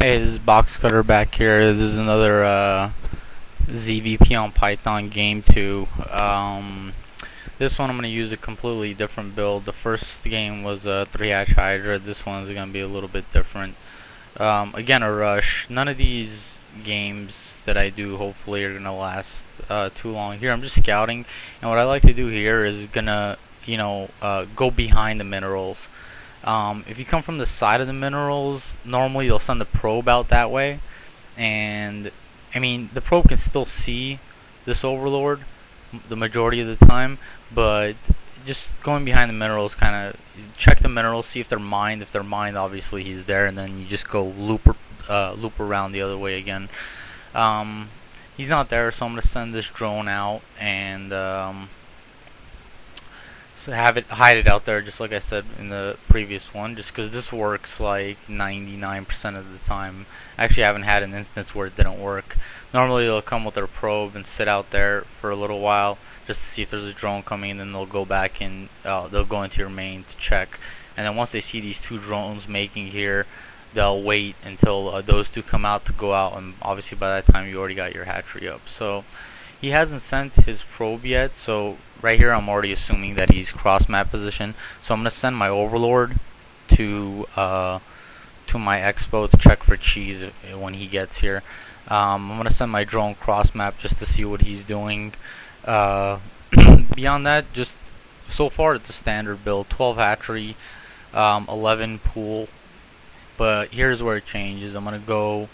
Hey, this is Box Cutter back here. This is another ZvP on Python game 2. This one I'm going to use a completely different build. The first game was a 3-hatch Hydra. This one's going to be a little bit different. Again, a rush. None of these games that I do hopefully are going to last too long. Here I'm just scouting, and what I like to do here is going to go behind the minerals. If you come from the side of the minerals, normally they'll send the probe out that way, and I mean the probe can still see this overlord the majority of the time, but just going behind the minerals, kind of check the minerals, see if they're mined. If they're mined, obviously he's there, and then you just go loop around the other way again. He's not there, so I'm gonna send this drone out and so have it hide it out there, just like I said in the previous one, just because this works like 99% of the time. Actually, I haven't had an instance where it didn't work. Normally they'll come with their probe and sit out there for a little while just to see if there's a drone coming, and then they'll go back and they'll go into your main to check. And then once they see these two drones making here, they'll wait until those two come out to go out, and obviously by that time you already got your hatchery up. So he hasn't sent his probe yet, so right here I'm already assuming that he's cross map position. So I'm gonna send my overlord to my expo to check for cheese when he gets here. I'm gonna send my drone cross map just to see what he's doing. Beyond that, just so far it's a standard build: 12 hatchery, 11 pool. But here's where it changes. I'm gonna go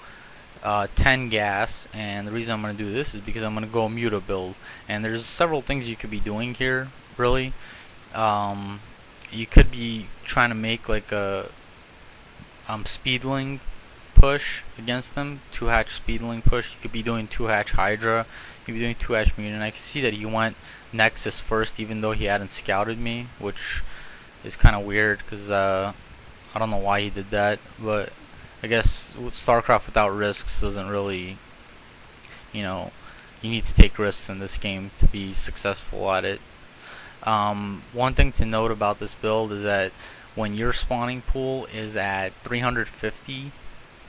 10 gas, and the reason I'm going to do this is because I'm going to go muta build, and there's several things you could be doing here really. You could be trying to make like a speedling push against them, 2-hatch speedling push. You could be doing 2-hatch Hydra, you could be doing 2-hatch mutant. I can see that he went Nexus first even though he hadn't scouted me, which is kind of weird because I don't know why he did that, but I guess StarCraft without risks doesn't really, you need to take risks in this game to be successful at it. One thing to note about this build is that when your spawning pool is at 350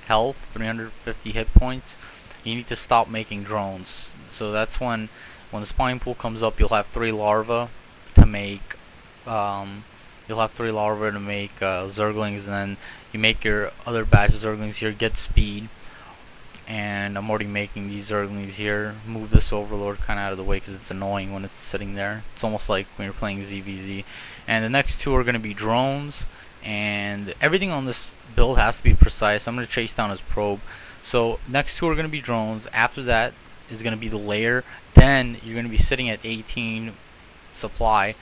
health, 350 hit points, you need to stop making drones. So that's when the spawning pool comes up, you'll have 3 larvae to make zerglings, and then you make your other batch of zerglings here, get speed. And I'm already making these zerglings here. Move this overlord kind of out of the way because it's annoying when it's sitting there. It's almost like when you're playing ZvZ. And the next two are going to be drones, and everything on this build has to be precise. I'm going to chase down his probe. So next two are going to be drones. After that is going to be the layer. Then you're going to be sitting at 18 supply,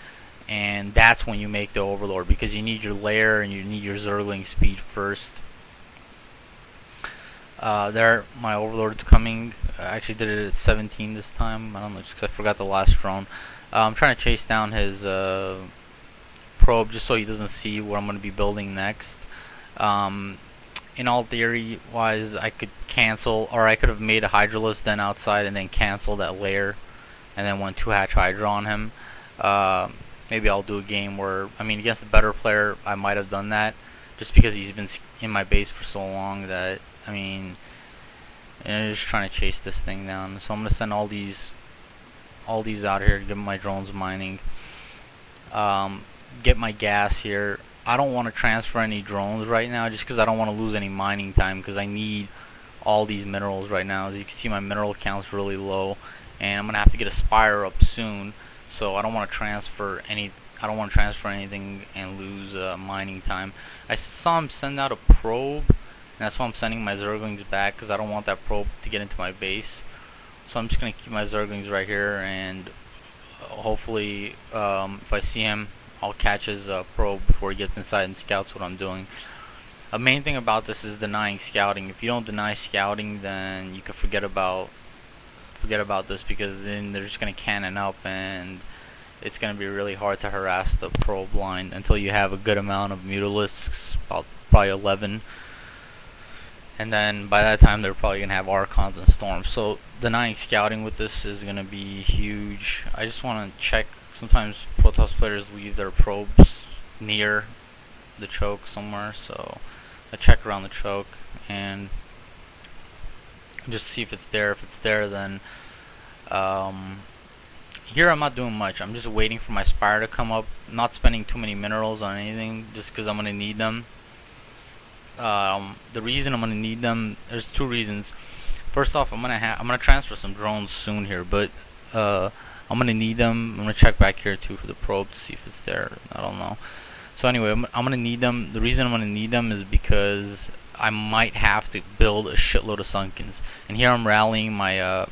and that's when you make the overlord, because you need your layer and you need your zergling speed first. There, my overlord's coming. I actually did it at 17 this time. I don't know, just because I forgot the last drone. I'm trying to chase down his probe just so he doesn't see what I'm going to be building next. In all theory wise, I could cancel, or I could have made a Hydralist then outside and then cancel that layer and then went 2-hatch Hydra on him. Maybe I'll do a game where, against a better player, I might have done that, just because he's been in my base for so long that, I'm just trying to chase this thing down. So I'm gonna send all these out here to get my drones mining. Get my gas here. I don't want to transfer any drones right now, just because I don't want to lose any mining time, because I need all these minerals right now. As you can see, my mineral count's really low, and I'm gonna have to get a spire up soon. So I don't want to transfer anything and lose mining time. I saw him send out a probe, and that's why I'm sending my zerglings back, because I don't want that probe to get into my base. So I'm just going to keep my zerglings right here, and hopefully if I see him, I'll catch his probe before he gets inside and scouts what I'm doing. A main thing about this is denying scouting. If you don't deny scouting, then you can forget about this, because then they're just going to cannon up, and it's going to be really hard to harass the probe line until you have a good amount of mutalisks, about probably 11. And then by that time they're probably going to have Archons and Storms. So denying scouting with this is going to be huge. I just want to check. Sometimes Protoss players leave their probes near the choke somewhere, so I check around the choke, and just to see if it's there. If it's there, then um, here I'm not doing much. I'm just waiting for my spire to come up. I'm not spending too many minerals on anything, just because I'm gonna need them. The reason I'm gonna need them, there's two reasons. First off, I'm gonna transfer some drones soon here, but I'm gonna need them. I'm gonna check back here too for the probe to see if it's there. I don't know. So anyway, I'm gonna need them. The reason I'm gonna need them is because I might have to build a shitload of sunkens. And here I'm rallying my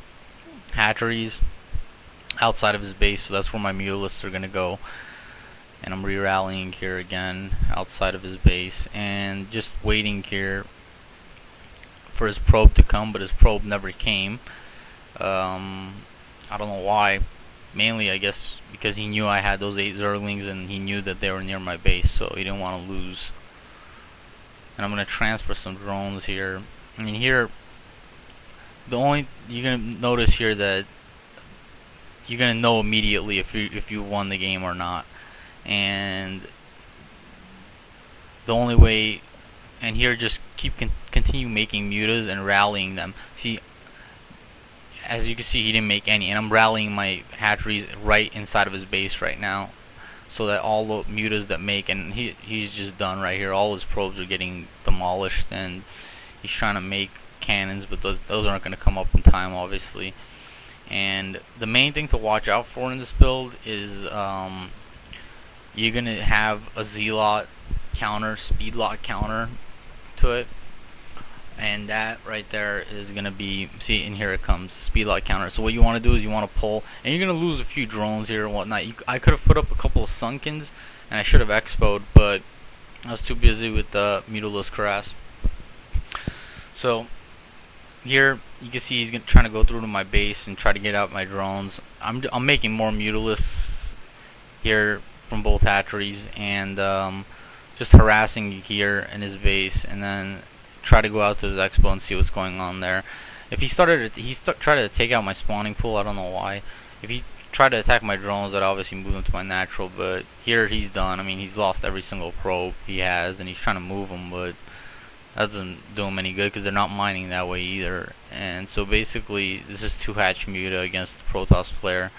hatcheries outside of his base, so that's where my mutalisks are gonna go. And I'm re-rallying here again outside of his base and just waiting here for his probe to come, but his probe never came. I don't know why. Mainly, I guess, because he knew I had those 8 Zerglings and he knew that they were near my base, so he didn't want to lose. And I'm going to transfer some drones here. And here, you're going to notice here that you're going to know immediately if you won the game or not. And the only way, and here just continue making mutas and rallying them. See, as you can see, he didn't make any, and I'm rallying my hatcheries right inside of his base right now, so that all the mutas that make, and he's just done right here. All his probes are getting demolished, and he's trying to make cannons, but those aren't going to come up in time, obviously. And the main thing to watch out for in this build is you're going to have a Z-lot counter, speed lot counter to it. And that right there is going to be, see, and here it comes, speed lot counter. So what you want to do is you want to pull, and you're going to lose a few drones here and whatnot. I could have put up a couple of sunkens, and I should have expoed, but I was too busy with the Mutalisk Harass. So here you can see he's trying to go through to my base and try to get out my drones. I'm making more Mutalisks here from both hatcheries, and just harassing here in his base, and then try to go out to his expo and see what's going on there. If he tried to take out my spawning pool, I don't know why. If he tried to attack my drones, I'd obviously move him to my natural, but here he's done. I mean, he's lost every single probe he has, and he's trying to move them, but that doesn't do him any good because they're not mining that way either. And so basically, this is 2 hatch muta against the Protoss player.